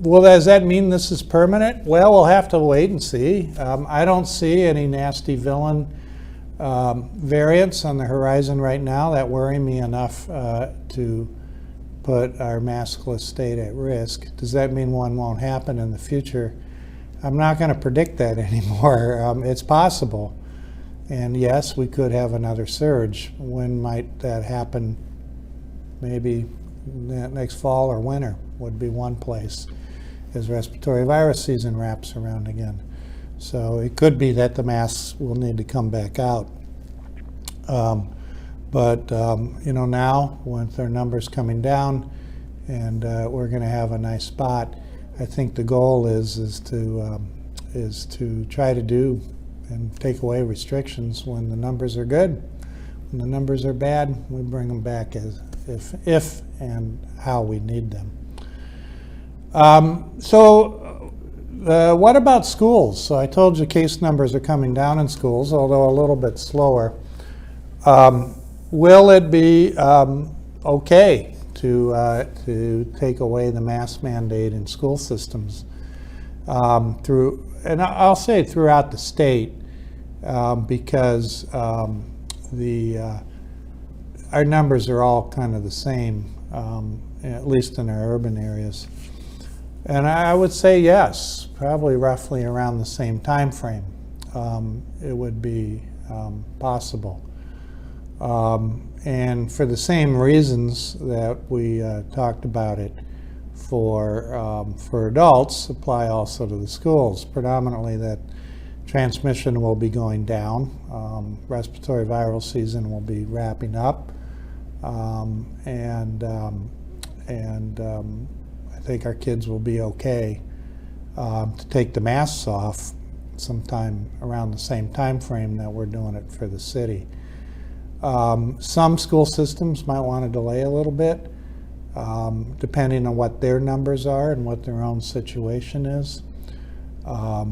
Well, does that mean this is permanent? Well, we'll have to wait and see. I don't see any nasty villain variants on the horizon right now that worry me enough to put our maskless state at risk. Does that mean one won't happen in the future? I'm not going to predict that anymore. It's possible. And yes, we could have another surge. When might that happen? Maybe next fall or winter would be one place as respiratory virus season wraps around again. So it could be that the masks will need to come back out. Now with their numbers coming down and we're going to have a nice spot, I think the goal is to try to do and take away restrictions when the numbers are good. When the numbers are bad, we bring them back as if and how we need them. What about schools? So I told you case numbers are coming down in schools, although a little bit slower. Will it be okay to take away the mask mandate in school systems and I'll say throughout the state, because our numbers are all kind of the same, at least in our urban areas. And I would say yes, probably roughly around the same time frame. It would be possible. And for the same reasons that we talked about it for adults, apply also to the schools. Predominantly that transmission will be going down. Respiratory viral season will be wrapping up. I think our kids will be okay to take the masks off sometime around the same time frame that we're doing it for the city. Some school systems might want to delay a little bit, depending on what their numbers are and what their own situation is. So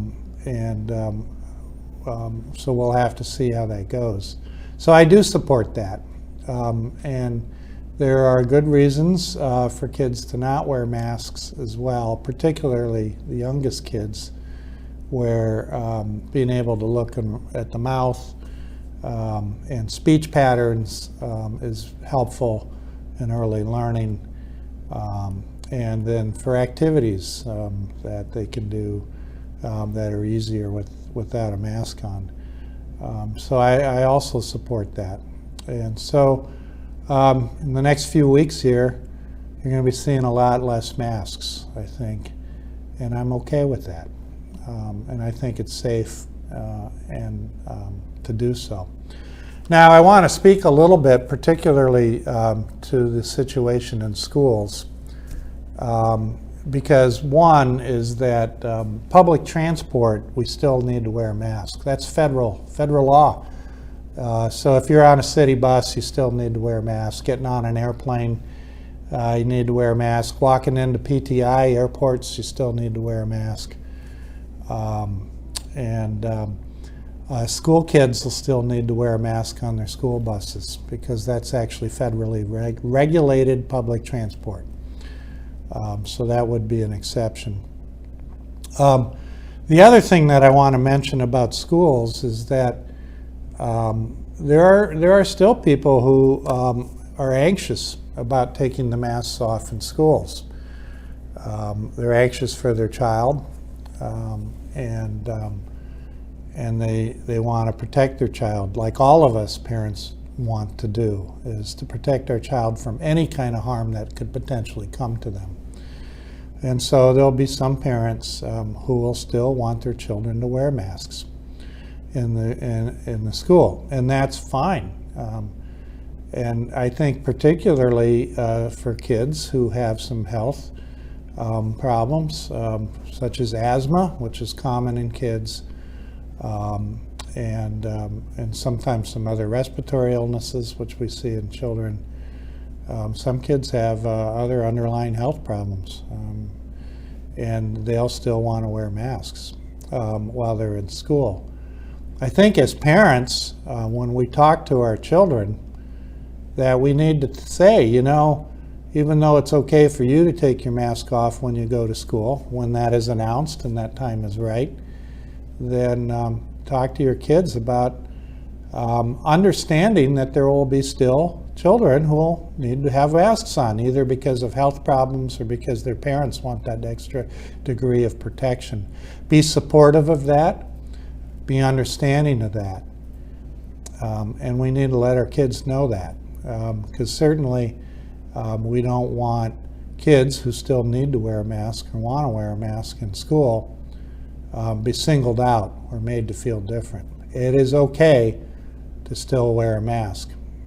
we'll have to see how that goes. So I do support that. And there are good reasons for kids to not wear masks as well, particularly the youngest kids, where being able to look at the mouth and speech patterns is helpful in early learning. And then for activities that they can do that are easier without a mask on. So I also support that. And so in the next few weeks here, you're going to be seeing a lot less masks, I think. And I'm okay with that. And I think it's safe to do so. Now, I want to speak a little bit, particularly to the situation in schools, because one is that public transport, we still need to wear a mask. That's federal law. So if you're on a city bus, you still need to wear a mask. Getting on an airplane, you need to wear a mask. Walking into PTI airports, you still need to wear a mask. School kids will still need to wear a mask on their school buses because that's actually federally regulated public transport. So that would be an exception. The other thing that I want to mention about schools is that there are still people who are anxious about taking the masks off in schools. They're anxious for their child, and they want to protect their child, like all of us parents want to do, is to protect our child from any kind of harm that could potentially come to them. And so there'll be some parents who will still want their children to wear masks in the school, and that's fine. And I think particularly for kids who have some health problems, such as asthma, which is common in kids, and sometimes some other respiratory illnesses, which we see in children. Some kids have other underlying health problems, and they'll still want to wear masks while they're in school. I think as parents, when we talk to our children, that we need to say, even though it's okay for you to take your mask off when you go to school, when that is announced and that time is right, then talk to your kids about understanding that there will be still children who will need to have masks on, either because of health problems or because their parents want that extra degree of protection. Be supportive of that, be understanding of that. And we need to let our kids know that, because certainly we don't want kids who still need to wear a mask or want to wear a mask in school be singled out or made to feel different. It is okay to still wear a mask.